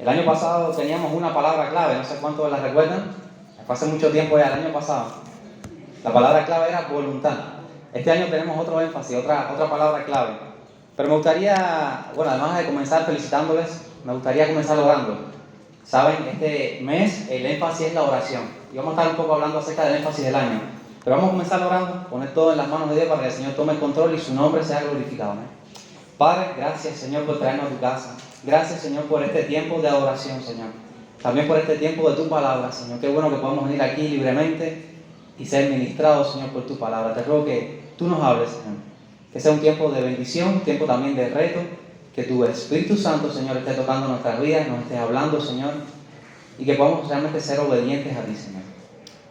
El año pasado teníamos una palabra clave, no sé cuántos la recuerdan. Fue hace mucho tiempo ya, el año pasado. La palabra clave era voluntad. Este año tenemos otro énfasis, otra palabra clave. Pero me gustaría, además de comenzar felicitándoles, me gustaría comenzar orando. Saben, este mes el énfasis es la oración. Y vamos a estar un poco hablando acerca del énfasis del año. Pero vamos a comenzar orando, poner todo en las manos de Dios para que el Señor tome el control y su nombre sea glorificado. Padre, gracias, Señor, por traernos a tu casa. Gracias, Señor, por este tiempo de adoración, Señor. También por este tiempo de tu palabra, Señor. Qué bueno que podamos venir aquí libremente y ser ministrados, Señor, por tu palabra. Te ruego que tú nos hables, Señor. Que sea un tiempo de bendición, un tiempo también de reto. Que tu Espíritu Santo, Señor, esté tocando nuestras vidas, nos esté hablando, Señor. Y que podamos realmente ser obedientes a ti, Señor.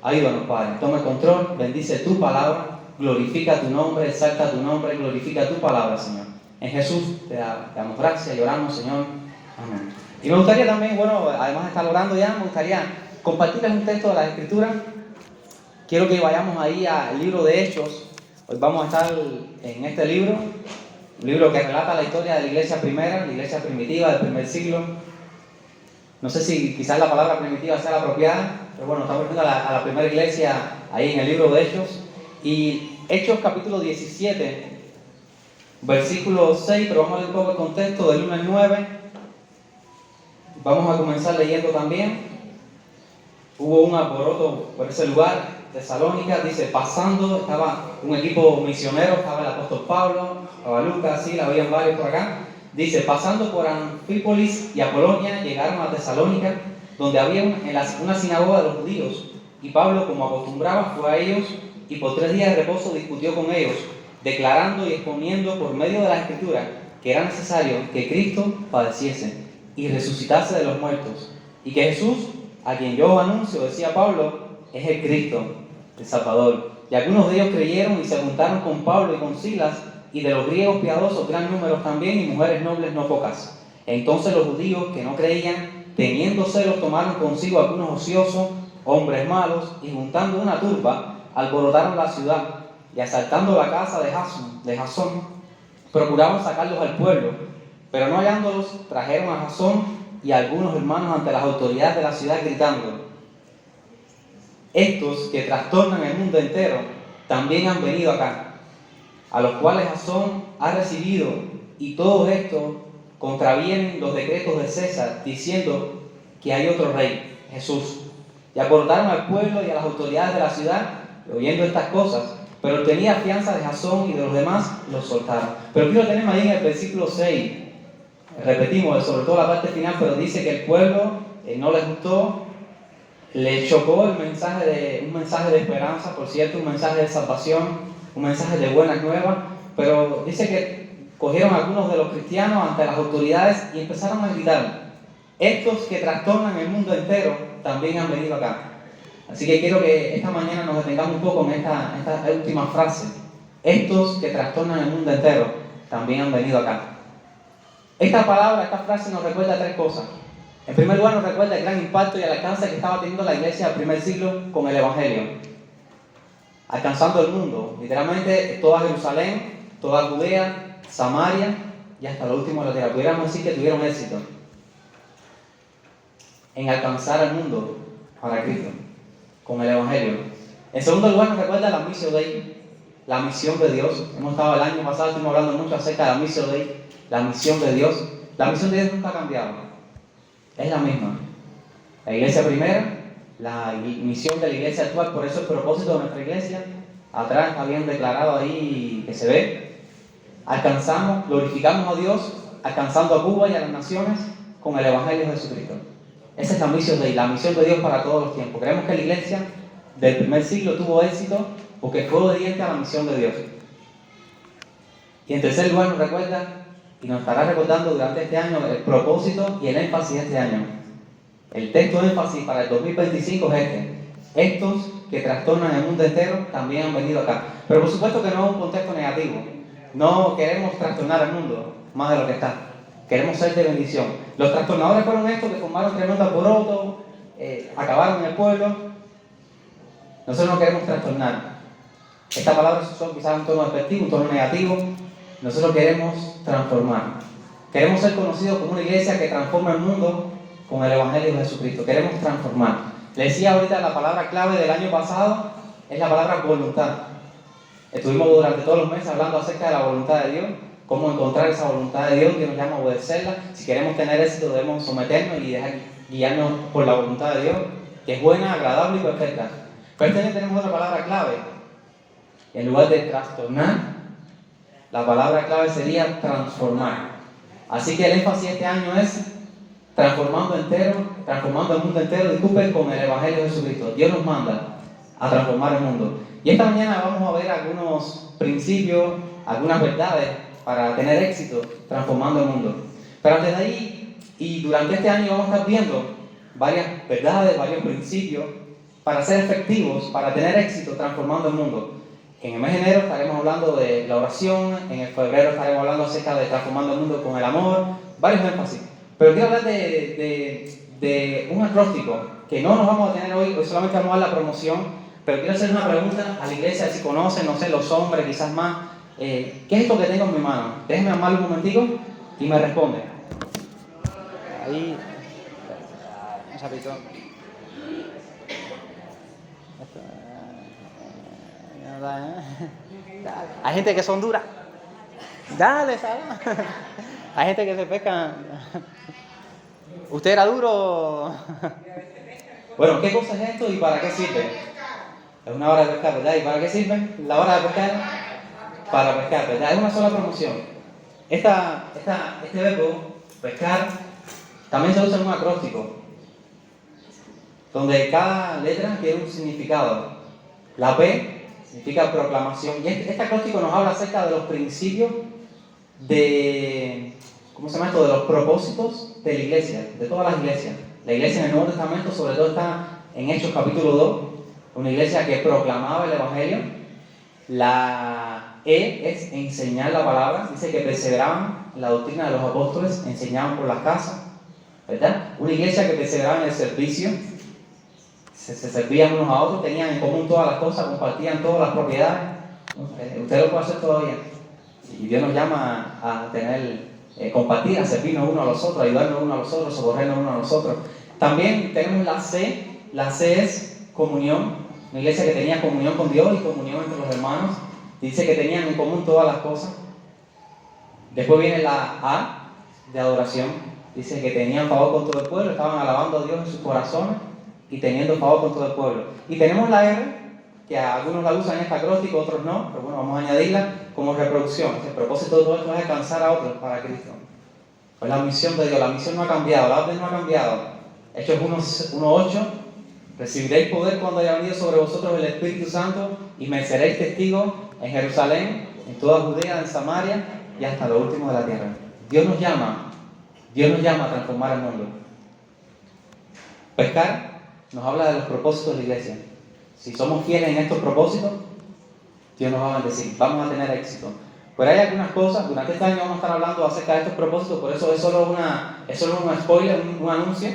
Ayúdanos, Padre. Toma el control, bendice tu palabra, glorifica tu nombre, exalta tu nombre, glorifica tu palabra, Señor. En Jesús te damos gracias y oramos, Señor. Amén. Y me gustaría también, además de estar orando ya, me gustaría compartirles un texto de la Escritura. Quiero que vayamos ahí al libro de Hechos. Hoy vamos a estar en este libro, un libro que relata la historia de la iglesia primera, la iglesia primitiva del primer siglo. No sé si quizás la palabra primitiva sea la apropiada, pero estamos viendo a la primera iglesia ahí en el libro de Hechos. Y Hechos capítulo 17, versículo 6, pero vamos a leer un poco el contexto del 1 al 9. Vamos a comenzar leyendo también. Hubo un alboroto por ese lugar, Tesalónica, dice, pasando, estaba un equipo misionero, estaba el apóstol Pablo, estaba Lucas, sí, habían varios por acá. Dice, pasando por Anfípolis y Apolonia, llegaron a Tesalónica, donde había una sinagoga de los judíos. Y Pablo, como acostumbraba, fue a ellos y por 3 días de reposo discutió con ellos, declarando y exponiendo por medio de la Escritura que era necesario que Cristo padeciese y resucitase de los muertos, y que Jesús, a quien yo anuncio, decía Pablo, es el Cristo, el Salvador. Y algunos de ellos creyeron y se juntaron con Pablo y con Silas, y de los griegos piadosos gran número también, y mujeres nobles no pocas. Entonces los judíos que no creían, teniendo celos, tomaron consigo algunos ociosos, hombres malos, y juntando una turba, alborotaron la ciudad, y asaltando la casa de Jasón, procuraban sacarlos al pueblo, pero no hallándolos, trajeron a Jasón y a algunos hermanos ante las autoridades de la ciudad, gritando: estos que trastornan el mundo entero también han venido acá, a los cuales Jasón ha recibido, y todos estos contravienen los decretos de César, diciendo que hay otro rey, Jesús. Y alborotaron al pueblo y a las autoridades de la ciudad, oyendo estas cosas, pero el que tenía fianza de Jasón y de los demás los soltaron. Pero aquí lo tenemos ahí en el versículo 6. Repetimos, sobre todo la parte final, pero dice que el pueblo no les gustó, le chocó un mensaje de esperanza, por cierto, un mensaje de salvación, un mensaje de buenas nuevas, pero dice que cogieron a algunos de los cristianos ante las autoridades y empezaron a gritar: estos que trastornan el mundo entero también han venido acá. Así que quiero que esta mañana nos detengamos un poco en esta última frase: estos que trastornan el mundo entero también han venido acá. Esta frase nos recuerda 3 cosas. En primer lugar, nos recuerda el gran impacto y el alcance que estaba teniendo la iglesia del primer siglo con el Evangelio, alcanzando el mundo, literalmente toda Jerusalén, toda Judea, Samaria y hasta lo último de la tierra. Pudiéramos decir que tuvieron éxito en alcanzar el mundo para Cristo con el Evangelio. En segundo lugar, nos recuerda la Missio Dei, la misión de Dios. Hemos estado el año pasado, estuvimos hablando mucho acerca de la Missio Dei, la misión de Dios. La misión de Dios nunca ha cambiado, es la misma. La iglesia primera, la misión de la iglesia actual, por eso el propósito de nuestra iglesia, atrás está bien declarado ahí que se ve: glorificamos a Dios, alcanzando a Cuba y a las naciones con el Evangelio de Jesucristo. Esa es la misión de Dios para todos los tiempos. Creemos que la iglesia del primer siglo tuvo éxito porque fue obediente a la misión de Dios. Y en tercer lugar, nos recuerda y nos estará recordando durante este año el propósito y el énfasis de este año. El texto de énfasis para el 2025 es este: estos que trastornan el mundo entero también han venido acá. Pero por supuesto que no es un contexto negativo. No queremos trastornar el mundo más de lo que está. Queremos ser de bendición. Los trastornadores fueron estos que formaron tremendo alboroto, acabaron en el pueblo. Nosotros no queremos trastornar. Esta palabra se usó quizás un tono despectivo, un tono negativo. Nosotros queremos transformar. Queremos ser conocidos como una iglesia que transforma el mundo con el Evangelio de Jesucristo. Queremos transformar. Le decía ahorita la palabra clave del año pasado es la palabra voluntad. Estuvimos durante todos los meses hablando acerca de la voluntad de Dios, cómo encontrar esa voluntad de Dios que nos llama a obedecerla. Si queremos tener éxito debemos someternos y dejar guiarnos por la voluntad de Dios, que es buena, agradable y perfecta. Pero este año tenemos otra palabra clave. En lugar de trastornar, la palabra clave sería transformar. Así que el énfasis este año es transformando el mundo entero, disculpen, con el Evangelio de Jesucristo. Dios nos manda a transformar el mundo. Y esta mañana vamos a ver algunos principios, algunas verdades para tener éxito transformando el mundo. Pero antes de ahí, y durante este año vamos a estar viendo varias verdades, varios principios para ser efectivos, para tener éxito transformando el mundo. En el mes de enero estaremos hablando de la oración, en el febrero estaremos hablando acerca de transformando el mundo con el amor, varios énfasis. Pero quiero hablar de un acróstico que no nos vamos a tener hoy solamente vamos a dar la promoción, pero quiero hacer una pregunta a la iglesia, si conocen, no sé, los hombres quizás más. ¿Qué es esto que tengo en mi mano? Déjenme amarlo un momentico y me responde. Ahí, un sapito. Hay gente que son duras. Dale, ¿sabes? Hay gente que se pesca. ¿Usted era duro? Bueno, ¿qué cosa es esto y para qué sirve? Es una hora de pescar, ¿verdad? ¿Y para qué sirve la hora de pescar? Para pescar, ¿verdad? Es una sola promoción. Este verbo, pescar, también se usa en un acróstico, donde cada letra tiene un significado. La P significa proclamación. Y este acróstico nos habla acerca de los principios de, ¿cómo se llama esto? De los propósitos de la iglesia, de todas las iglesias. La iglesia en el Nuevo Testamento, sobre todo, está en Hechos capítulo 2, una iglesia que proclamaba el Evangelio. La E es enseñar la palabra, dice que perseveraban en la doctrina de los apóstoles, enseñaban por las casas, ¿verdad? Una iglesia que perseveraba en el servicio. Se servían unos a otros, tenían en común todas las cosas, compartían todas las propiedades. Usted lo puede hacer todavía. Y Dios nos llama a tener, compartir, a servirnos unos a los otros, ayudarnos unos a los otros, socorrernos unos a los otros. También tenemos la C. La C es comunión. Una iglesia que tenía comunión con Dios y comunión entre los hermanos. Dice que tenían en común todas las cosas. Después viene la A de adoración. Dice que tenían favor con todo el pueblo, estaban alabando a Dios en sus corazones y teniendo favor con todo el pueblo. Y tenemos la R, que algunos la usan en este acróstico, otros no, pero bueno, vamos a añadirla como reproducción. El propósito de todo esto es alcanzar a otros para Cristo. Pues la misión de Dios, la misión no ha cambiado, la orden no ha cambiado. Hechos 1:8, recibiréis poder cuando haya venido sobre vosotros el Espíritu Santo y me seréis testigos en Jerusalén, en toda Judea, en Samaria y hasta lo último de la tierra. Dios nos llama a transformar el mundo. Pescar nos habla de los propósitos de la iglesia. Si somos fieles en estos propósitos, Dios nos va a bendecir, vamos a tener éxito. Pero hay algunas cosas, durante este año vamos a estar hablando acerca de estos propósitos, por eso es solo un spoiler, un anuncio.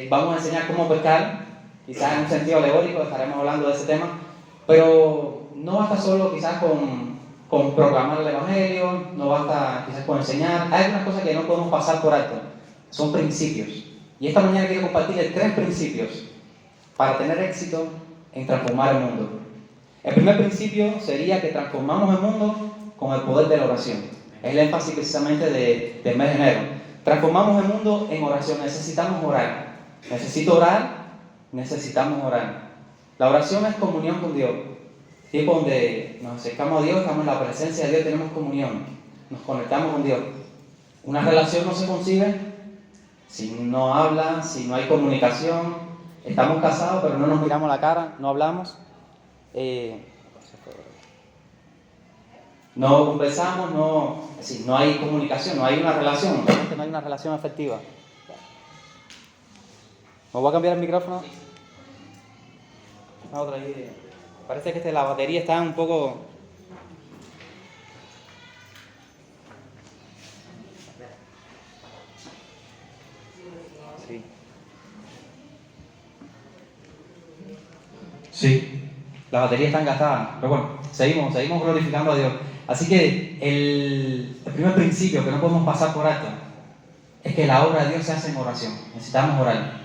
Vamos a enseñar cómo pescar, quizás en un sentido alegórico estaremos hablando de ese tema, pero no basta solo quizás con proclamar el Evangelio, no basta quizás con enseñar. Hay algunas cosas que no podemos pasar por alto, son principios. Y esta mañana quiero compartirles 3 principios para tener éxito en transformar el mundo. El primer principio sería que transformamos el mundo con el poder de la oración. Es el énfasis precisamente del mes de enero. Transformamos el mundo en oración. Necesitamos orar. Necesitamos orar. La oración es comunión con Dios. Tiempo donde nos acercamos a Dios, estamos en la presencia de Dios, tenemos comunión. Nos conectamos con Dios. Una relación no se concibe si no habla, si no hay comunicación. Estamos casados, pero no nos miramos la cara, no hablamos. No conversamos, no hay comunicación, no hay una relación, realmente no hay una relación efectiva. ¿Me voy a cambiar el micrófono? Otra ahí. Parece que la batería está un poco... Sí, las baterías están gastadas, pero bueno, seguimos glorificando a Dios. Así que el primer principio que no podemos pasar por alto es que la obra de Dios se hace en oración. Necesitamos orar,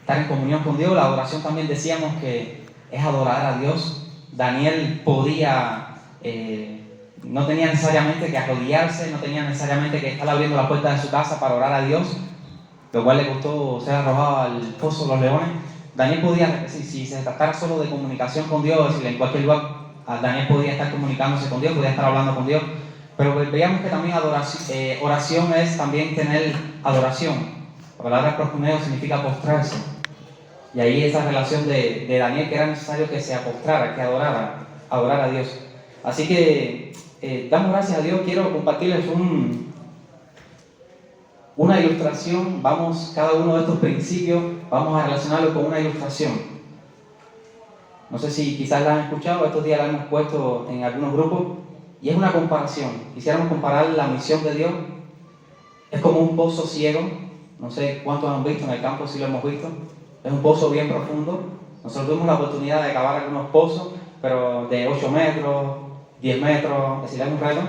estar en comunión con Dios. La oración también decíamos que es adorar a Dios. Daniel podía, no tenía necesariamente que arrodillarse, no tenía necesariamente que estar abriendo la puerta de su casa para orar a Dios, lo cual le costó ser arrojado al pozo de los leones. Daniel podía, si se tratara solo de comunicación con Dios, en cualquier lugar, Daniel podía estar comunicándose con Dios, podía estar hablando con Dios. Pero veíamos que también oración es también tener adoración. La palabra proskuneo significa postrarse. Y ahí esa relación de Daniel, que era necesario que se postrara, que adorara a Dios. Así que damos gracias a Dios. Quiero compartirles una ilustración. Cada uno de estos principios, vamos a relacionarlo con una ilustración. No sé si quizás la han escuchado, estos días la hemos puesto en algunos grupos. Y es una comparación. Quisiéramos comparar la misión de Dios. Es como un pozo ciego. No sé cuántos han visto en el campo, si lo hemos visto. Es un pozo bien profundo. Nosotros tuvimos la oportunidad de cavar algunos pozos, pero de 8 metros, 10 metros, es decir, es un reto.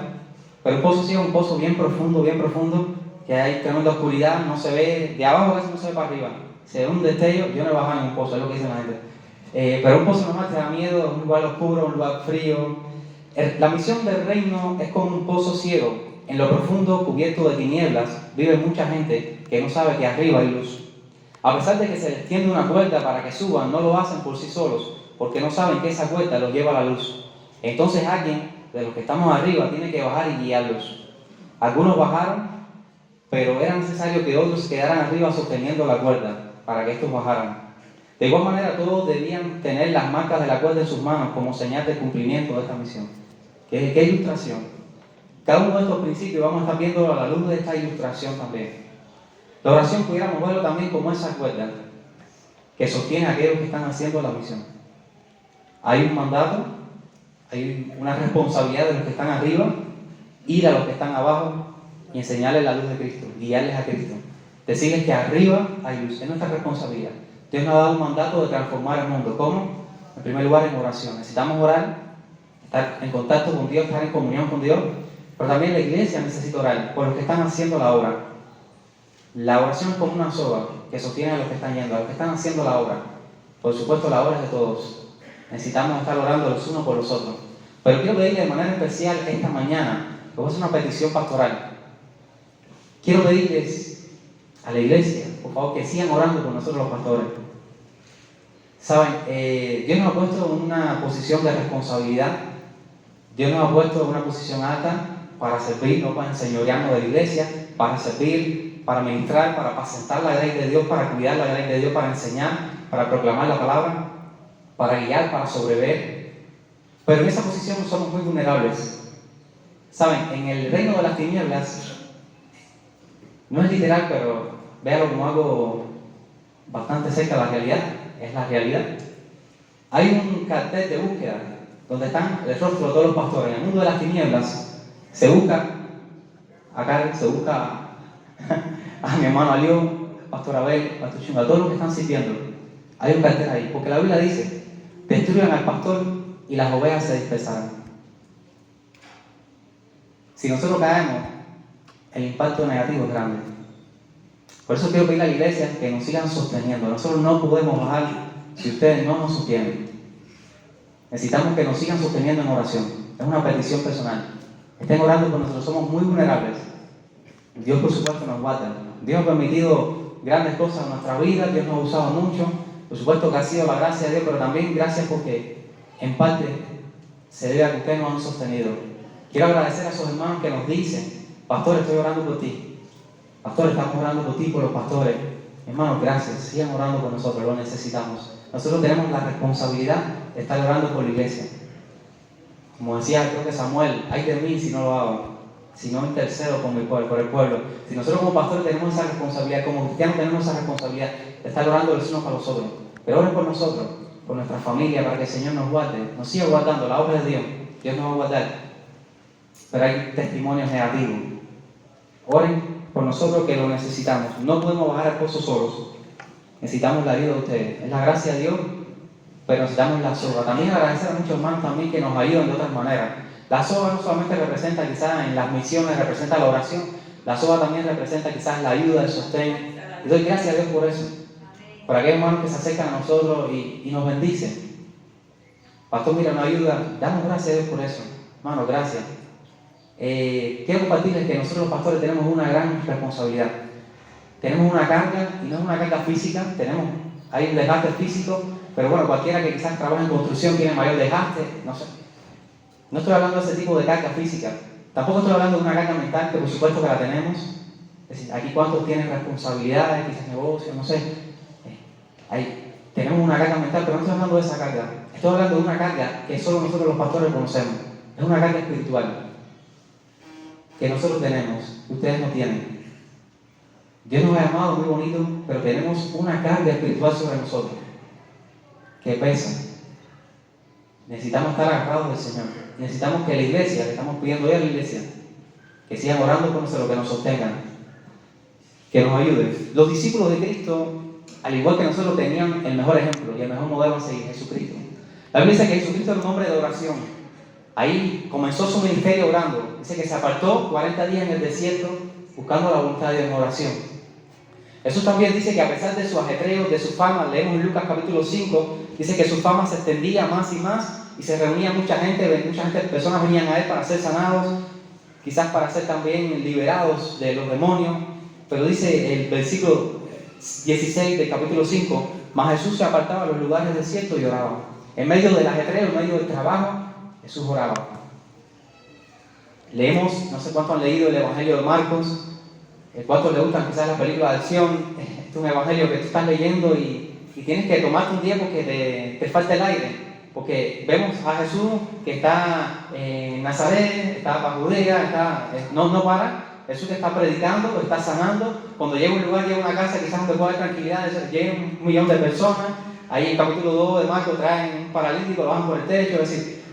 Pero el pozo ciego es un pozo bien profundo, que hay tremenda oscuridad, no se ve, de abajo casi no se ve para arriba. Se ve un destello. Yo no he bajado en un pozo, es lo que dice la gente. Pero un pozo normal te da miedo, es un lugar oscuro, un lugar frío. La misión del reino es como un pozo ciego. En lo profundo, cubierto de tinieblas, vive mucha gente que no sabe que arriba hay luz. A pesar de que se les tiende una cuerda para que suban, no lo hacen por sí solos, porque no saben que esa cuerda los lleva a la luz. Entonces alguien de los que estamos arriba tiene que bajar y guiarlos. Algunos bajaron, pero era necesario que otros quedaran arriba sosteniendo la cuerda para que estos bajaran. De igual manera, todos debían tener las marcas de la cuerda en sus manos como señal de cumplimiento de esta misión. ¿Qué ilustración? Cada uno de estos principios vamos a estar viendo a la luz de esta ilustración también. La oración pudiéramos verlo también como esa cuerda que sostiene a aquellos que están haciendo la misión. Hay un mandato, hay una responsabilidad de los que están arriba, ir a los que están abajo y enseñarles la luz de Cristo, guiarles a Cristo. Decirles que arriba hay luz, es nuestra responsabilidad. Dios nos ha dado un mandato de transformar el mundo. ¿Cómo? En primer lugar, en oración. Necesitamos orar, estar en contacto con Dios, estar en comunión con Dios, pero también la iglesia necesita orar por los que están haciendo la obra. La oración es como una soga que sostiene a los que están yendo, a los que están haciendo la obra. Por supuesto, la obra es de todos. Necesitamos estar orando los unos por los otros. Pero quiero pedirle de manera especial esta mañana, que voy a hacer una petición pastoral. Quiero pedirles a la iglesia, por favor, que sigan orando por nosotros los pastores. Saben, Dios nos ha puesto en una posición de responsabilidad. Dios nos ha puesto en una posición alta para servir, no para enseñorearnos de la iglesia, para servir, para ministrar, para apacentar la grey de Dios, para cuidar la grey de Dios, para enseñar, para proclamar la palabra, para guiar, para sobrever. Pero en esa posición somos muy vulnerables. Saben, en el reino de las tinieblas, no es literal, pero véalo como algo bastante cerca de la realidad. Es la realidad. Hay un cartel de búsqueda donde están el rostro de todos los pastores. En el mundo de las tinieblas se busca a Karen, se busca a mi hermano Alió, Pastor Abel, Pastor Chunga, a todos los que están sirviendo. Hay un cartel ahí, porque la Biblia dice: destruyan al pastor y las ovejas se dispersarán. Si nosotros caemos, el impacto negativo es grande. Por eso quiero pedirle a la iglesia que nos sigan sosteniendo. Nosotros no podemos bajar si ustedes no nos sostienen. Necesitamos que nos sigan sosteniendo en oración. Es una petición personal. Estén orando por nosotros, somos muy vulnerables. Dios, por supuesto, nos guarda. Dios ha permitido grandes cosas en nuestra vida, Dios nos ha usado mucho. Por supuesto que ha sido la gracia de Dios, pero también gracias porque en parte se debe a que ustedes nos han sostenido. Quiero agradecer a esos hermanos que nos dicen: pastor, estoy orando por ti. Pastor, estamos orando por ti y por los pastores. Hermanos, gracias. Sigan orando por nosotros, lo necesitamos. Nosotros tenemos la responsabilidad de estar orando por la iglesia. Como decía, creo que Samuel: ay de mí si no lo hago, si no intercedo por el pueblo. Si nosotros como pastores tenemos esa responsabilidad, como cristianos tenemos esa responsabilidad de estar orando los unos para los otros. Pero oren por nosotros, por nuestra familia, para que el Señor nos guarde, nos siga guardando. La obra de Dios, Dios nos va a guardar. Pero hay testimonios negativos. Oren por nosotros que lo necesitamos. No podemos bajar al pozo solos. Necesitamos la ayuda de ustedes. Es la gracia de Dios, pero necesitamos la soga. También agradecer a muchos hermanos también que nos ayudan de otras maneras. La soga no solamente representa, quizás en las misiones, representa la oración, La soga también representa quizás la ayuda, el sostén. Y doy gracias a Dios por eso. Por aquellos hermanos que se acercan a nosotros y nos bendicen. Pastor, mira, nos ayuda. Damos gracias a Dios por eso. Hermano, gracias. Quiero compartirles que nosotros los pastores tenemos una gran responsabilidad. Tenemos una carga, y no es una carga física, hay un desgaste físico, pero bueno, cualquiera que quizás trabaje en construcción tiene mayor desgaste, no sé. No estoy hablando de ese tipo de carga física. Tampoco estoy hablando de una carga mental, que por supuesto que la tenemos. Es decir, aquí cuántos tienen responsabilidades, quizás negocios, no sé. Tenemos una carga mental, pero no estoy hablando de esa carga. Estoy hablando de una carga que solo nosotros los pastores conocemos. Es una carga espiritual que nosotros tenemos, que ustedes no tienen. Dios nos ha llamado muy bonito, pero tenemos una carga espiritual sobre nosotros que pesa. Necesitamos estar agarrados del Señor. Necesitamos que la iglesia, le estamos pidiendo hoy a la iglesia, que sigan orando por nosotros, que nos sostengan, que nos ayuden. Los discípulos de Cristo, al igual que nosotros, tenían el mejor ejemplo y el mejor modelo a seguir, Jesucristo. La Biblia dice que Jesucristo era un hombre de oración. Ahí comenzó su ministerio orando. Dice que se apartó 40 días en el desierto buscando la voluntad de Dios en oración. Jesús también dice que a pesar de su ajetreo, de su fama, leemos en Lucas capítulo 5, dice que su fama se extendía más y más y se reunía mucha gente, personas venían a él para ser sanados, quizás para ser también liberados de los demonios. Pero dice el versículo 16 del capítulo 5, mas Jesús se apartaba a los lugares desiertos y oraba. En medio del ajetreo, en medio del trabajo, Jesús oraba. Leemos, no sé cuántos han leído el Evangelio de Marcos, cuántos les gustan quizás las películas de acción. Es un evangelio que tú estás leyendo y tienes que tomarte un tiempo que te falte el aire, porque vemos a Jesús que está en Nazaret, está para Judea, no para. Jesús que está predicando, está sanando. Cuando llega a un lugar, llega a una casa quizás donde puede haber tranquilidad, llega 1 millón de personas. Ahí en el capítulo 2 de Marcos traen un paralítico, lo bajan por el techo, es decir,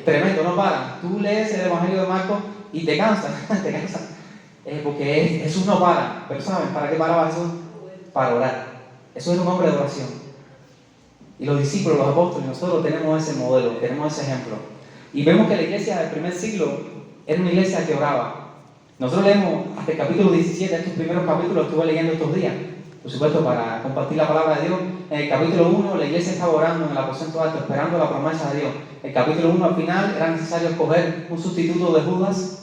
tremendo, no paran. Tú lees el Evangelio de Marcos y te cansas, porque Jesús no para. Pero ¿saben para qué paraba Jesús? Para orar. Jesús era un hombre de oración. Y los discípulos, los apóstoles, nosotros tenemos ese modelo, tenemos ese ejemplo. Y vemos que la iglesia del primer siglo era una iglesia que oraba. Nosotros leemos hasta el capítulo 17, estos primeros capítulos estuve leyendo estos días, por supuesto para compartir la palabra de Dios. En el capítulo 1 la iglesia estaba orando en el aposento alto, esperando la promesa de Dios. El capítulo 1 al final era necesario escoger un sustituto de Judas,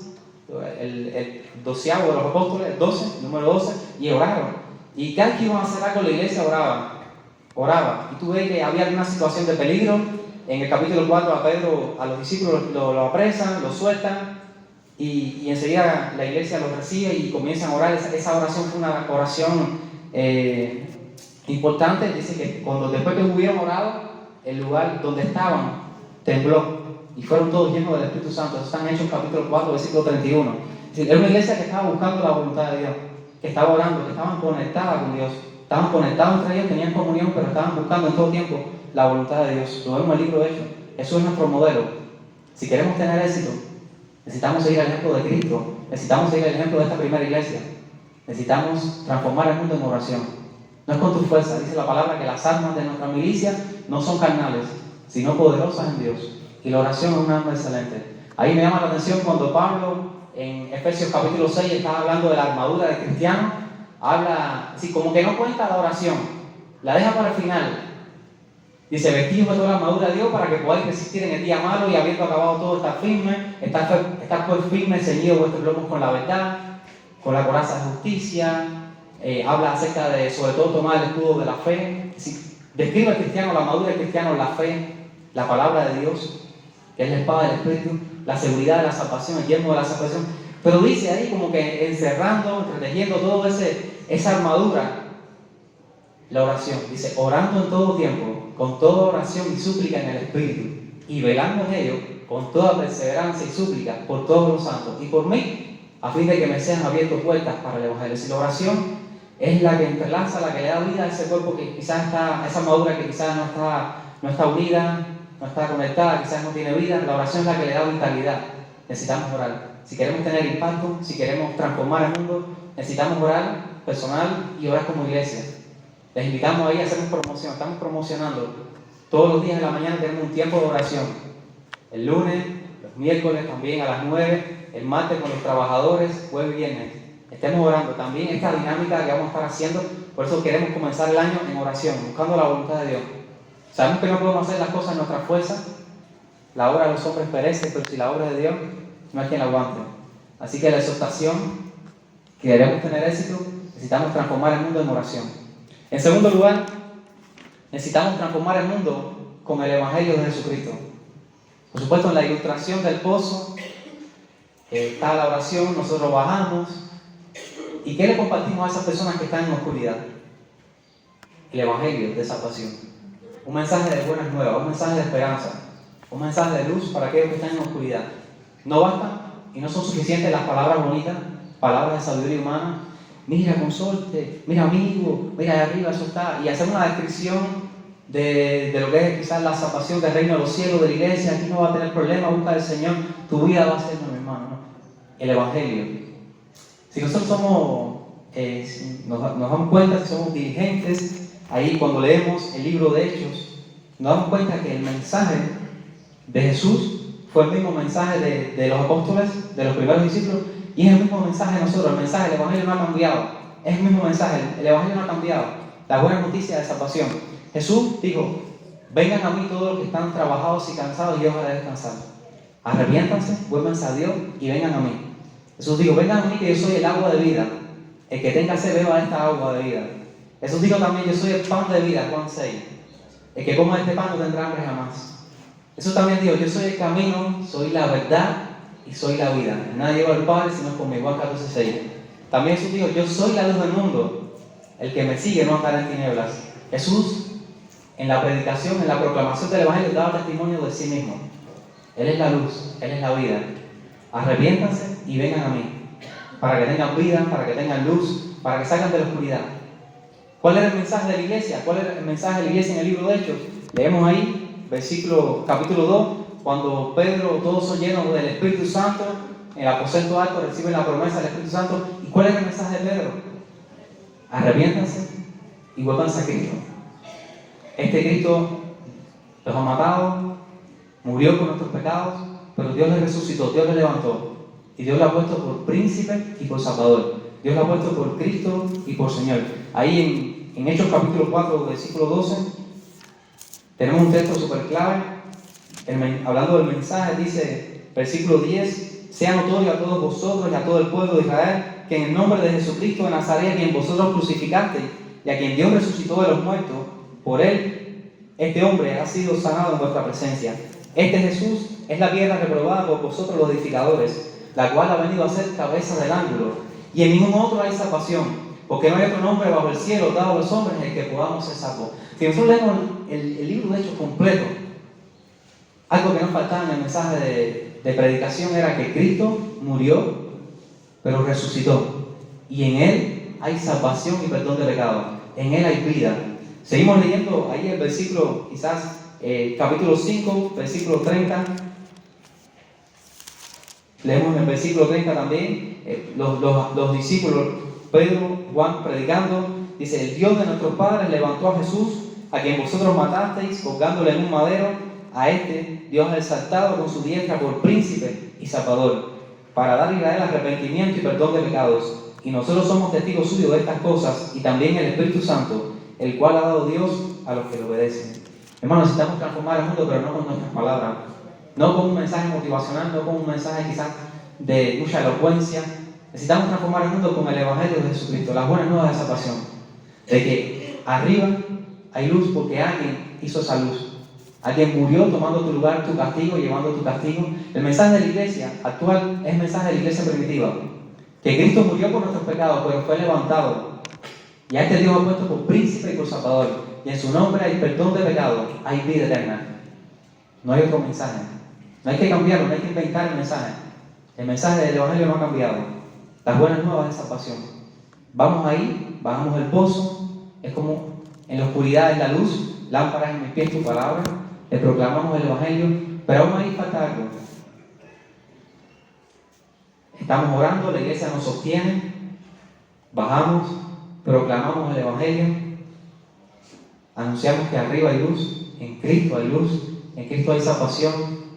el 12º de los apóstoles, el 12, el número 12, y oraron. Y cada vez que iban a hacer algo la iglesia oraba. Y tú ves que había una situación de peligro. En el capítulo 4 a Pedro, a los discípulos lo apresan, lo sueltan. Y enseguida la iglesia los recibe y comienzan a orar. Esa oración fue una oración importante. Dice que después que hubieron orado, el lugar donde estaban tembló y fueron todos llenos del Espíritu Santo. Eso está en Hechos capítulo 4, versículo 31. Es decir, era una iglesia que estaba buscando la voluntad de Dios, que estaba orando, que estaban conectadas con Dios. Estaban conectados entre ellos, tenían comunión, pero estaban buscando en todo tiempo la voluntad de Dios. Lo vemos en el libro de Hechos. Eso es nuestro modelo. Si queremos tener éxito, necesitamos seguir el ejemplo de Cristo. Necesitamos seguir el ejemplo de esta primera iglesia. Necesitamos transformar el mundo en oración. No es con tu fuerza. Dice la palabra que las armas de nuestra milicia no son carnales, sino poderosas en Dios. Y la oración es un arma excelente. Ahí me llama la atención cuando Pablo, en Efesios capítulo 6, está hablando de la armadura del cristiano. Habla, así como que no cuenta la oración, la deja para el final. Dice, vestidos de toda la armadura de Dios para que podáis resistir en el día malo y habiendo acabado todo, estar firme, estar pues firme, ceñido vuestros lomos con la verdad, con la coraza de justicia. Habla acerca de, sobre todo, tomar el escudo de la fe. Describe al cristiano, la armadura del cristiano, la fe, la palabra de Dios, que es la espada del Espíritu, la seguridad de la salvación, el yelmo de la salvación. Pero dice ahí como que encerrando, protegiendo toda esa armadura, la oración. Dice, orando en todo tiempo, con toda oración y súplica en el Espíritu, y velando en ello, con toda perseverancia y súplica por todos los santos y por mí, a fin de que me sean abiertas puertas para el Evangelio. Si la oración es la que entrelaza, la que le da vida a ese cuerpo que quizás está, esa armadura que quizás no está unida, no está conectada, quizás no tiene vida, la oración es la que le da vitalidad. Necesitamos orar. Si queremos tener impacto, si queremos transformar el mundo, necesitamos orar personal y orar como iglesia. Les invitamos ahí a hacer una promoción. Estamos promocionando. Todos los días de la mañana tenemos un tiempo de oración. El lunes, los miércoles también a las 9, el martes con los trabajadores, jueves y viernes. estemos orando. También esta dinámica que vamos a estar haciendo, por eso queremos comenzar el año en oración, buscando la voluntad de Dios. Sabemos que no podemos hacer las cosas en nuestra fuerza. La obra de los hombres perece, pero si la obra es de Dios, no hay quien la aguante. Así que la exhortación, que queremos tener éxito, necesitamos transformar el mundo en oración. En segundo lugar, necesitamos transformar el mundo con el Evangelio de Jesucristo. Por supuesto, en la ilustración del pozo está la oración, nosotros bajamos. ¿Y qué le compartimos a esas personas que están en oscuridad? El Evangelio de salvación. Un mensaje de buenas nuevas, un mensaje de esperanza, un mensaje de luz para aquellos que están en oscuridad. No basta y no son suficientes las palabras bonitas, palabras de sabiduría humana. Mira, consorte, mira, amigo, mira, de arriba, eso está. Y hacer una descripción de lo que es quizás la salvación del reino de los cielos, de la iglesia. Aquí no va a tener problema, busca al Señor, tu vida va a ser, mi hermano, ¿no? El Evangelio. Si nosotros nos damos cuenta, si somos dirigentes, ahí cuando leemos el libro de Hechos, nos damos cuenta que el mensaje de Jesús fue el mismo mensaje de los apóstoles, de los primeros discípulos, y es el mismo mensaje de nosotros. El mensaje del Evangelio no ha cambiado, es el mismo mensaje, el Evangelio no ha cambiado, la buena noticia de salvación. Jesús dijo: vengan a mí todos los que están trabajados y cansados y yo os haré descansar. Arrepiéntanse, vuélvanse a Dios y vengan a mí. Jesús dijo: vengan a mí que yo soy el agua de vida. El que tenga sed beba esta agua de vida. Jesús dijo también: yo soy el pan de vida, Juan 6. El que coma este pan no tendrá hambre jamás. Jesús también dijo: yo soy el camino, soy la verdad y soy la vida. Nadie llega al Padre sino por mí, Juan 14:6. También Jesús dijo: yo soy la luz del mundo. El que me sigue no andará en tinieblas. Jesús, en la predicación, en la proclamación del Evangelio, daba testimonio de sí mismo. Él es la luz, Él es la vida. Arrepiéntanse y vengan a mí, para que tengan vida, para que tengan luz, para que salgan de la oscuridad. ¿Cuál era el mensaje de la iglesia? ¿Cuál era el mensaje de la iglesia en el libro de Hechos? Leemos ahí, capítulo 2, cuando Pedro, todos son llenos del Espíritu Santo, en el aposento alto reciben la promesa del Espíritu Santo. ¿Y cuál era el mensaje de Pedro? Arrepiéntanse y vuélvanse a Cristo. Este Cristo los ha matado, murió por nuestros pecados, pero Dios le resucitó, Dios le levantó. Y Dios lo ha puesto por príncipe y por salvador. Dios lo ha puesto por Cristo y por Señor. Ahí en Hechos capítulo 4, versículo 12, tenemos un texto súper clave. Hablando del mensaje, dice, versículo 10, sea notorio a todos vosotros y a todo el pueblo de Israel, que en el nombre de Jesucristo de Nazaret, a quien vosotros crucificasteis, y a quien Dios resucitó de los muertos, por él, este hombre ha sido sanado en vuestra presencia. Este Jesús es la piedra reprobada por vosotros los edificadores, la cual ha venido a ser cabeza del ángulo, y en ningún otro hay salvación, porque no hay otro nombre bajo el cielo dado a los hombres en el que podamos ser salvos. Si nosotros leemos el libro de Hechos completo, algo que nos faltaba en el mensaje de predicación era que Cristo murió, pero resucitó, y en Él hay salvación y perdón de pecados, en Él hay vida. Seguimos leyendo ahí el versículo, quizás capítulo 5, versículo 30. Leemos en el versículo 30 también, los discípulos, Pedro, Juan, predicando, dice: el Dios de nuestros padres levantó a Jesús, a quien vosotros matasteis, colgándole en un madero. A este Dios ha exaltado con su diestra por príncipe y salvador, para dar a Israel arrepentimiento y perdón de pecados. Y nosotros somos testigos suyos de estas cosas, y también el Espíritu Santo, el cual ha dado Dios a los que le obedecen. Hermanos, necesitamos transformar el mundo, pero no con nuestras palabras, no con un mensaje motivacional, no con un mensaje quizás de mucha elocuencia. Necesitamos transformar el mundo con el Evangelio de Jesucristo, las buenas nuevas de salvación, de que arriba hay luz porque alguien hizo esa luz. Alguien murió tomando tu lugar, tu castigo, llevando tu castigo. El mensaje de la iglesia actual es el mensaje de la iglesia primitiva, que Cristo murió por nuestros pecados, pero fue levantado. Y a este Dios ha puesto por príncipe y por salvador. Y en su nombre hay perdón de pecados, hay vida eterna. No hay otro mensaje. No hay que cambiarlo, no hay que inventar el mensaje. El mensaje del Evangelio no ha cambiado. Las buenas nuevas de salvación. Vamos ahí, bajamos el pozo, es como en la oscuridad es la luz, lámparas en mis pies tu palabra, le proclamamos el Evangelio, pero aún ahí falta algo. Estamos orando, la iglesia nos sostiene, bajamos, proclamamos el Evangelio, anunciamos que arriba hay luz, en Cristo hay luz, en Cristo hay salvación,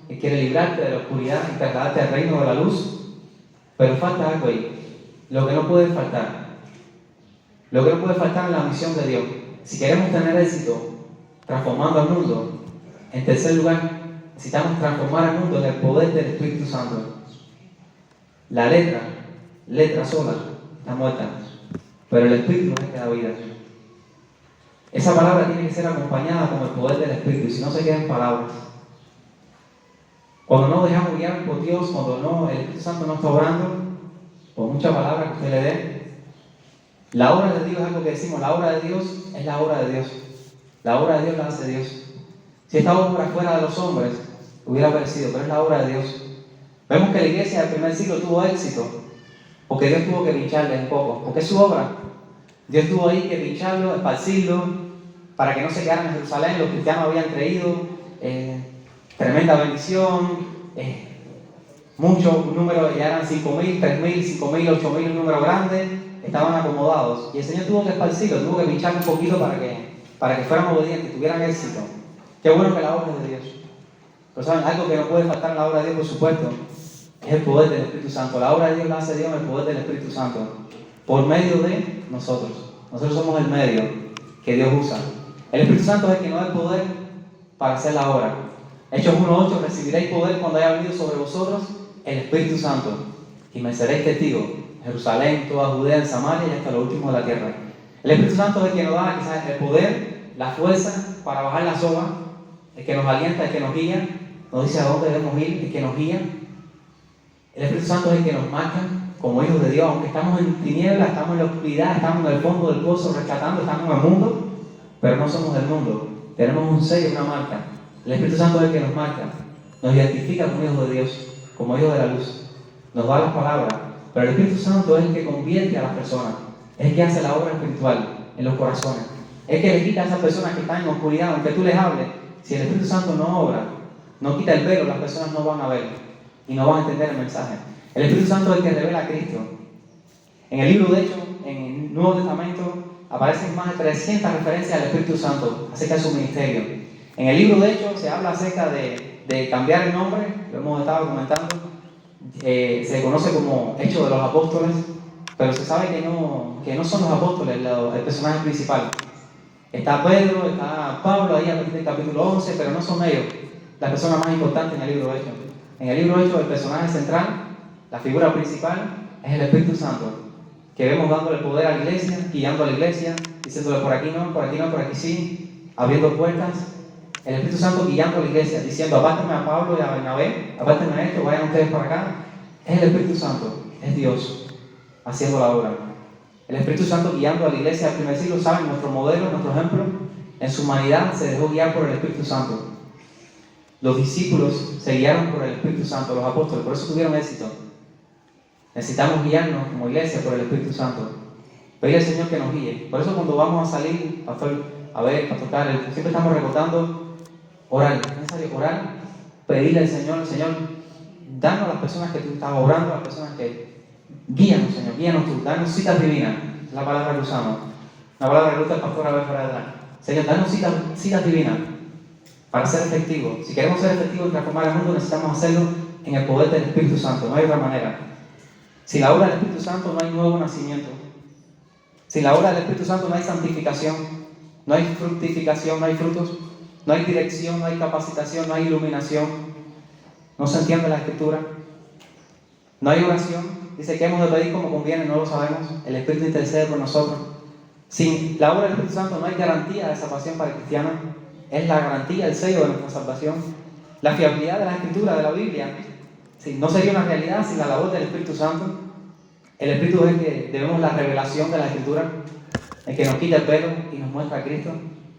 que quiere librarte de la oscuridad y trasladarte al reino de la luz, pero falta algo ahí. lo que no puede faltar. Lo que no puede faltar en la misión de Dios. Si queremos tener éxito transformando al mundo, en tercer lugar, necesitamos transformar al mundo en el poder del Espíritu Santo. La letra sola, está muerta, pero el Espíritu es el que da vida. Esa palabra tiene que ser acompañada con el poder del Espíritu, si no se quedan palabras. Cuando no dejamos guiar por Dios, cuando el Espíritu Santo no está obrando, por muchas palabras que usted le dé, la obra de Dios es algo que decimos, la obra de Dios es la obra de Dios. La obra de Dios la hace Dios. Si esta obra fuera de los hombres, hubiera perecido, pero es la obra de Dios. Vemos que la iglesia del primer siglo tuvo éxito, porque Dios tuvo que pincharle un poco, porque es su obra. Dios tuvo ahí que pincharlo, esparcirlo, para que no se quedaran en Jerusalén. Los cristianos habían creído, tremenda bendición, muchos números, ya eran 5.000, 3.000, 5.000, 8.000, un número grande, estaban acomodados. Y el Señor tuvo que esparcirlo, tuvo que pinchar un poquito para que fueran obedientes, tuvieran éxito. Qué bueno que la obra es de Dios. Pero saben, algo que no puede faltar en la obra de Dios, por supuesto, es el poder del Espíritu Santo. La obra de Dios la hace Dios en el poder del Espíritu Santo, por medio de nosotros. Nosotros somos el medio que Dios usa. El Espíritu Santo es el que nos da el poder para hacer la obra. Hechos 1:8, recibiréis poder cuando haya venido sobre vosotros el Espíritu Santo, y me seréis testigos en Jerusalén, toda Judea, en Samaria y hasta lo último de la tierra. El Espíritu Santo es el que nos da quizás el poder, la fuerza para bajar la soga, el que nos alienta, el que nos guía, nos dice a dónde debemos ir, el que nos guía. El Espíritu Santo es el que nos marca como hijos de Dios, aunque estamos en tinieblas, estamos en la oscuridad, estamos en el fondo del pozo rescatando, estamos en el mundo, pero no somos del mundo. Tenemos un sello, una marca. El Espíritu Santo es el que nos marca, nos identifica como hijos de Dios, como hijos de la luz, nos da las palabras, pero el Espíritu Santo es el que convierte a las personas, es el que hace la obra espiritual en los corazones, es el que le quita a esas personas que están en oscuridad, aunque tú les hables. Si el Espíritu Santo no obra, no quita el velo, las personas no van a ver y no van a entender el mensaje. El Espíritu Santo es el que revela a Cristo. En el libro de Hechos, en el Nuevo Testamento, aparecen más de 300 referencias al Espíritu Santo acerca de su ministerio. En el libro de Hechos se habla acerca de cambiar el nombre, lo hemos estado comentando, se conoce como Hechos de los Apóstoles, pero se sabe que no son los apóstoles el personaje principal. Está Pedro, está Pablo ahí a partir del capítulo 11, pero no son ellos las personas más importantes en el libro de Hechos. En el libro de Hechos el personaje central, la figura principal, es el Espíritu Santo, que vemos dándole poder a la iglesia, guiando a la iglesia, diciéndole por aquí no, por aquí no, por aquí sí, abriendo puertas. El Espíritu Santo guiando a la iglesia, diciendo apártenme a Pablo y a Bernabé, apártenme a esto, vayan ustedes para acá. Es el Espíritu Santo, es Dios haciendo la obra. El Espíritu Santo guiando a la iglesia del primer siglo, saben, nuestro modelo, nuestro ejemplo, en su humanidad se dejó guiar por el Espíritu Santo. Los discípulos se guiaron por el Espíritu Santo, los apóstoles, por eso tuvieron éxito. Necesitamos guiarnos como iglesia por el Espíritu Santo. Pedir al Señor que nos guíe. Por eso cuando vamos a salir, pastor, a ver, para tocar, siempre estamos recordando orar. Es necesario orar, pedirle al Señor, danos a las personas que tú estás orando, a las personas que guíanos, Señor, guíanos tú, danos citas divinas, es la palabra que usamos, una palabra que gusta el pastor a ver para atrás. Señor, danos citas divinas para ser efectivos. Si queremos ser efectivos y transformar el mundo, necesitamos hacerlo en el poder del Espíritu Santo, no hay otra manera. Sin la obra del Espíritu Santo no hay nuevo nacimiento. Sin la obra del Espíritu Santo no hay santificación, no hay fructificación, no hay frutos, no hay dirección, no hay capacitación, no hay iluminación, no se entiende la Escritura, no hay oración. Dice que hemos de pedir como conviene, no lo sabemos. El Espíritu intercede por nosotros. Sin la obra del Espíritu Santo no hay garantía de salvación para el cristiano. Es la garantía, el sello de nuestra salvación. La fiabilidad de la Escritura, de la Biblia, no sería una realidad sin la labor del Espíritu Santo. El Espíritu es el que debemos la revelación de la Escritura, el que nos quita el velo y nos muestra a Cristo,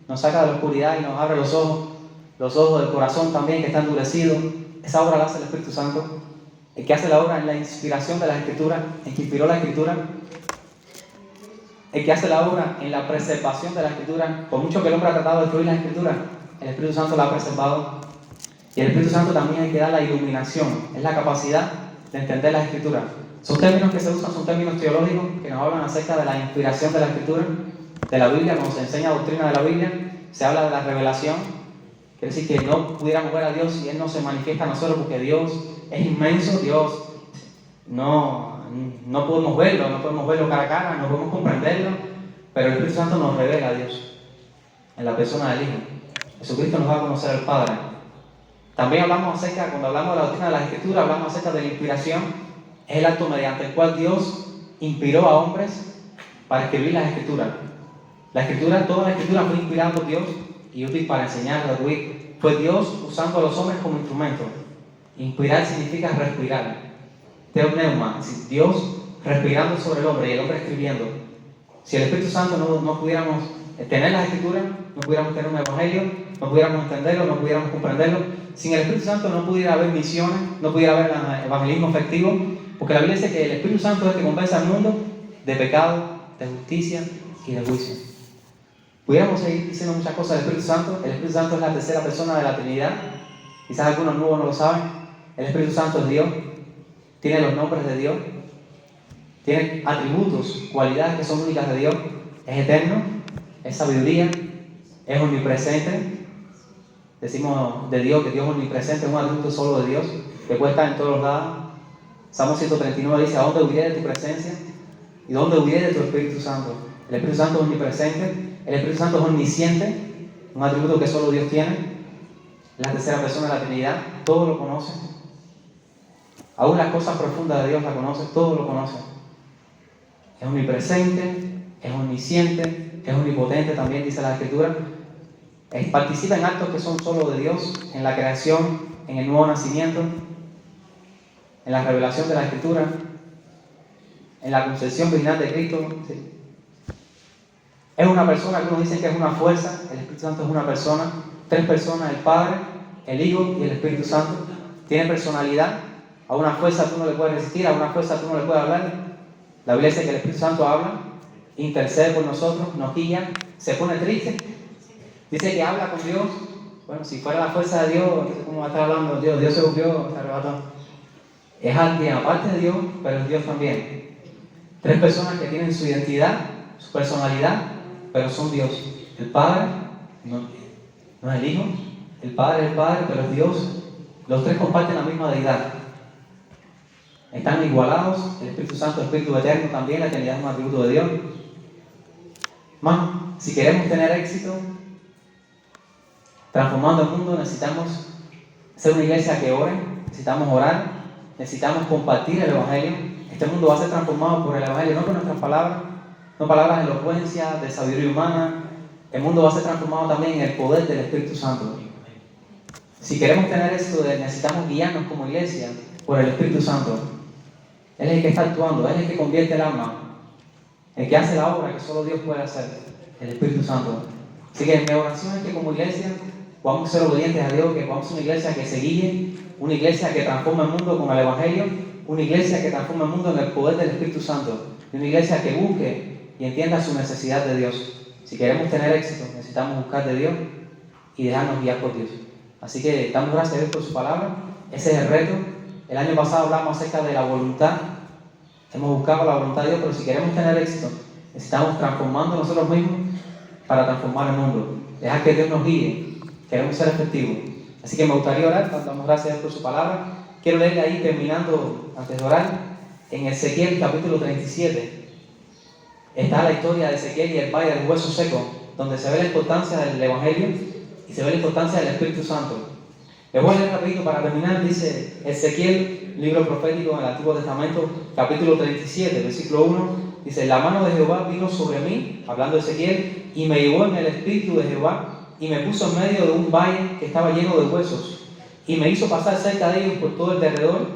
nos saca de la oscuridad y nos abre los ojos del corazón también que está endurecido. Esa obra la hace el Espíritu Santo, el que hace la obra en la inspiración de la Escritura, el que inspiró la Escritura, el que hace la obra en la preservación de la Escritura. Por mucho que el hombre ha tratado de destruir la Escritura, el Espíritu Santo la ha preservado. Y el Espíritu Santo también es el que da la iluminación, es la capacidad de entender la Escritura. Son términos que se usan, son términos teológicos que nos hablan acerca de la inspiración de la Escritura, de la Biblia. Cuando se enseña doctrina de la Biblia, se habla de la revelación. Quiere decir que no pudiéramos ver a Dios si Él no se manifiesta a nosotros, porque Dios es inmenso, Dios no no podemos verlo cara a cara, no podemos comprenderlo, pero el Espíritu Santo nos revela a Dios en la persona del Hijo. Jesucristo nos va a conocer al Padre. También cuando hablamos de la doctrina de las Escrituras, hablamos acerca de la inspiración. Es el acto mediante el cual Dios inspiró a hombres para escribir las Escrituras. Toda la Escritura fue inspirada por Dios y útil para enseñar, redarguir. Fue Dios usando a los hombres como instrumentos. Inspirar significa respirar. Teopneuma, Dios respirando sobre el hombre y el hombre escribiendo. Si el Espíritu Santo no pudiéramos tener las Escrituras, no pudiéramos tener un evangelio, no pudiéramos entenderlo, no pudiéramos comprenderlo. Sin el Espíritu Santo no pudiera haber misiones, no pudiera haber evangelismo efectivo, porque la Biblia dice que el Espíritu Santo es el que convence al mundo de pecado, de justicia y de juicio. Pudiéramos seguir diciendo muchas cosas del Espíritu Santo. El Espíritu Santo es la tercera persona de la Trinidad. Quizás algunos nuevos no lo saben. El Espíritu Santo es Dios, tiene los nombres de Dios, tiene atributos, cualidades que son únicas de Dios, es eterno, es sabiduría, es omnipresente. Decimos de Dios que Dios es omnipresente, es un atributo solo de Dios, que puede estar en todos los lados. Salmo 139 dice: ¿a dónde huiré de tu presencia? ¿Y dónde huiré de tu Espíritu Santo? El Espíritu Santo es omnipresente, el Espíritu Santo es omnisciente, un atributo que solo Dios tiene. La tercera persona de la Trinidad, todo lo conoce. Aún las cosas profundas de Dios la conoce, todo lo conoce. Es omnipresente, es omnisciente, es omnipotente, también dice la Escritura. Participa en actos que son solo de Dios, en la creación, en el nuevo nacimiento, en la revelación de la Escritura, en la concepción virginal de Cristo. ¿Sí? Es una persona, algunos dicen que es una fuerza. El Espíritu Santo es una persona, tres personas: el Padre, el Hijo y el Espíritu Santo. Tiene personalidad. A una fuerza tú no le puedes resistir, a una fuerza tú no le puedes hablar. La Biblia dice que el Espíritu Santo habla, intercede por nosotros, nos guía, se pone triste. Dice que habla con Dios. Bueno, si fuera la fuerza de Dios, ¿cómo va a estar hablando? Dios se volvió, se arrebató. Es alguien aparte de Dios, pero es Dios también. Tres personas que tienen su identidad, su personalidad, pero son Dios. El Padre no es el Hijo, el Padre es el Padre, pero es Dios. Los tres comparten la misma deidad. Están igualados. El Espíritu Santo, el Espíritu Eterno también, la eternidad es un atributo de Dios. Hermano, si queremos tener éxito transformando el mundo, necesitamos ser una iglesia que ore, necesitamos orar, necesitamos compartir el Evangelio. Este mundo va a ser transformado por el Evangelio, no por nuestras palabras, no palabras de elocuencia, de sabiduría humana. El mundo va a ser transformado también en el poder del Espíritu Santo. Si queremos tener esto, necesitamos guiarnos como iglesia por el Espíritu Santo. Él es el que está actuando, Él es el que convierte el alma, el que hace la obra que solo Dios puede hacer, el Espíritu Santo. Así que mi oración es que como iglesia podamos ser obedientes a Dios, que podamos ser una iglesia que se guíe, una iglesia que transforme el mundo con el Evangelio, una iglesia que transforme el mundo en el poder del Espíritu Santo, y una iglesia que busque y entienda su necesidad de Dios. Si queremos tener éxito, necesitamos buscar de Dios y dejarnos guiar por Dios. Así que damos gracias a Dios por su palabra. Ese es el reto. El año pasado hablamos acerca de la voluntad. Hemos buscado la voluntad de Dios, pero si queremos tener éxito, necesitamos transformando nosotros mismos para transformar el mundo. Dejar que Dios nos guíe. Queremos ser efectivos. Así que me gustaría orar. Damos gracias a Dios por su palabra. Quiero leerle ahí, terminando, antes de orar, en Ezequiel capítulo 37. Está la historia de Ezequiel y el valle del hueso seco, donde se ve la importancia del Evangelio y se ve la importancia del Espíritu Santo. Les voy a leer rapidito para terminar. Dice Ezequiel, libro profético en el Antiguo Testamento, capítulo 37, versículo 1. Dice: la mano de Jehová vino sobre mí, hablando de Ezequiel, y me llevó en el Espíritu de Jehová, y me puso en medio de un valle que estaba lleno de huesos, y me hizo pasar cerca de ellos por todo el derredor,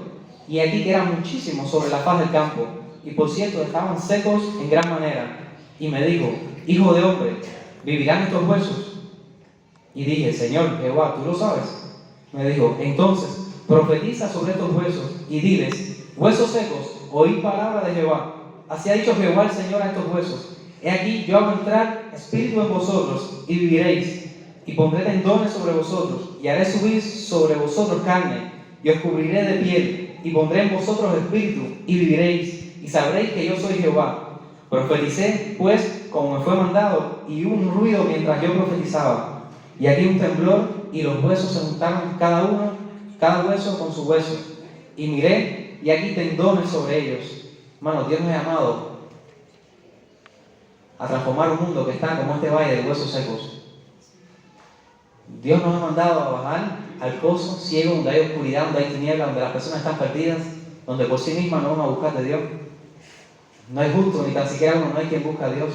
y aquí que eran muchísimos sobre la faz del campo, y por cierto estaban secos en gran manera. Y me dijo: hijo de hombre, ¿vivirán estos huesos? Y dije: Señor Jehová, tú lo sabes. Me dijo: entonces profetiza sobre estos huesos y diles: huesos secos, oíd palabra de Jehová. Así ha dicho Jehová el Señor a estos huesos: he aquí, yo hago entrar espíritu en vosotros y viviréis, y pondré tendones sobre vosotros, y haré subir sobre vosotros carne, y os cubriré de piel, y pondré en vosotros espíritu, y viviréis, y sabréis que yo soy Jehová. Profeticé pues como me fue mandado, y hubo un ruido mientras yo profetizaba. Y aquí un temblor, y los huesos se juntaron cada hueso con su hueso. Y miré, y aquí tendones sobre ellos. Hermano, Dios nos ha llamado a transformar un mundo que está como este valle de huesos secos. Dios nos ha mandado a bajar al pozo ciego donde hay oscuridad, donde hay tinieblas, donde las personas están perdidas, donde por sí mismas no van a buscar de Dios. No hay justo, ni tan siquiera uno, no hay quien busca a Dios.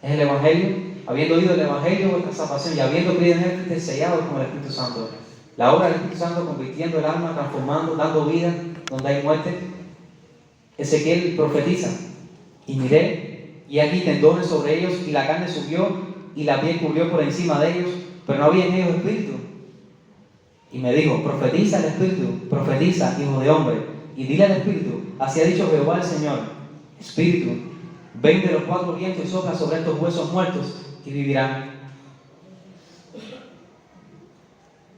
Es el Evangelio. Habiendo oído el Evangelio, vuestra salvación, y habiendo creído en él, fuiste sellados con el Espíritu Santo. La obra del Espíritu Santo convirtiendo el alma, transformando, dando vida donde hay muerte. Ezequiel profetiza: y miré, y aquí tendones sobre ellos, y la carne subió, y la piel cubrió por encima de ellos, pero no había en ellos espíritu. Y me dijo: profetiza el Espíritu, profetiza, hijo de hombre, y dile al Espíritu: así ha dicho Jehová el Señor, Espíritu, ven de los cuatro vientos y sopla sobre estos huesos muertos, y vivirán.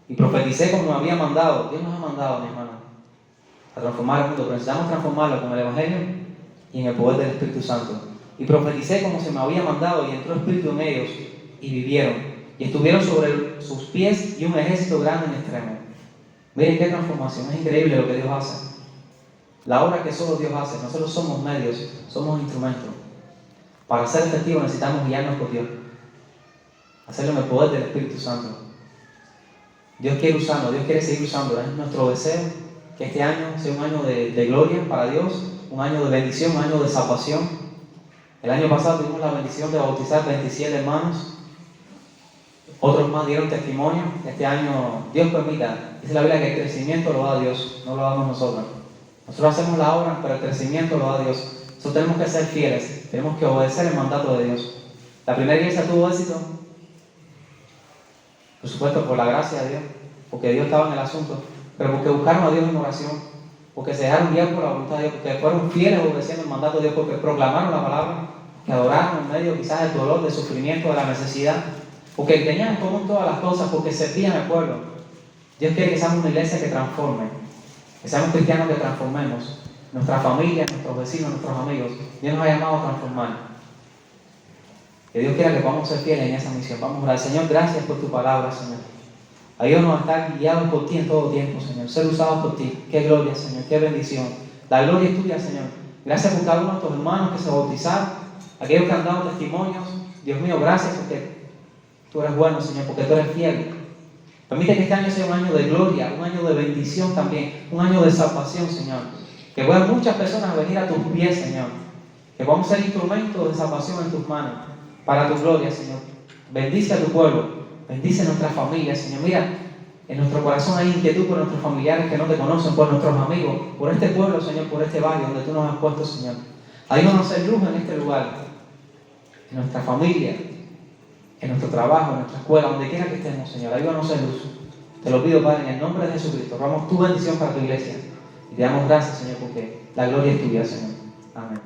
Y profeticé como me había mandado. Dios nos ha mandado, mi hermano, a transformar el mundo, pero necesitamos transformarlo con el Evangelio y en el poder del Espíritu Santo. Y profeticé como se me había mandado, y entró Espíritu en ellos, y vivieron, y estuvieron sobre sus pies, y un ejército grande en extremo. Miren qué transformación, es increíble lo que Dios hace. La obra que solo Dios hace, nosotros somos medios, somos instrumentos. Para ser efectivos necesitamos guiarnos por Dios, hacerlo en el poder del Espíritu Santo. Dios quiere usarnos, Dios quiere seguir usándonos. Es nuestro deseo que este año sea un año de gloria para Dios, un año de bendición, un año de salvación. El año pasado tuvimos la bendición de bautizar 27 hermanos. Otros más dieron testimonio. Este año, Dios permita, dice la Biblia que el crecimiento lo da Dios, no lo damos nosotros. Nosotros hacemos la obra, pero el crecimiento lo da Dios. Nosotros tenemos que ser fieles, tenemos que obedecer el mandato de Dios. La primera iglesia tuvo éxito, por supuesto, por la gracia de Dios, porque Dios estaba en el asunto, pero porque buscaron a Dios en oración, porque se dejaron guiar por la voluntad de Dios, porque fueron fieles obedeciendo el mandato de Dios, porque proclamaron la palabra, que adoraron en medio quizás del dolor, del sufrimiento, de la necesidad, porque tenían en común todas las cosas, porque servían al pueblo. Dios quiere que seamos una iglesia que transforme, que seamos cristianos que transformemos nuestra familia, nuestros vecinos, nuestros amigos. Dios nos ha llamado a transformar. Que Dios quiera que podamos ser fieles en esa misión. Vamos a orar. Señor, gracias por tu palabra, Señor. Ayúdanos a estar guiados por ti en todo tiempo, Señor. Ser usados por ti. Qué gloria, Señor. Qué bendición. La gloria es tuya, Señor. Gracias por cada uno de tus hermanos que se bautizaron, aquellos que han dado testimonios. Dios mío, gracias porque tú eres bueno, Señor, porque tú eres fiel. Permite que este año sea un año de gloria, un año de bendición también, un año de salvación, Señor. Que puedan muchas personas venir a tus pies, Señor. Que podamos ser instrumentos de salvación en tus manos, para tu gloria, Señor. Bendice a tu pueblo, bendice a nuestra familia, Señor. Mira, en nuestro corazón hay inquietud por nuestros familiares que no te conocen, por nuestros amigos, por este pueblo, Señor, por este barrio donde tú nos has puesto, Señor. Ayúdanos a hacer luz en este lugar, en nuestra familia, en nuestro trabajo, en nuestra escuela, donde quiera que estemos, Señor. Ayúdanos a hacer luz. Te lo pido, Padre, en el nombre de Jesucristo. Rogamos tu bendición para tu iglesia. Y te damos gracias, Señor, porque la gloria es tuya, Señor. Amén.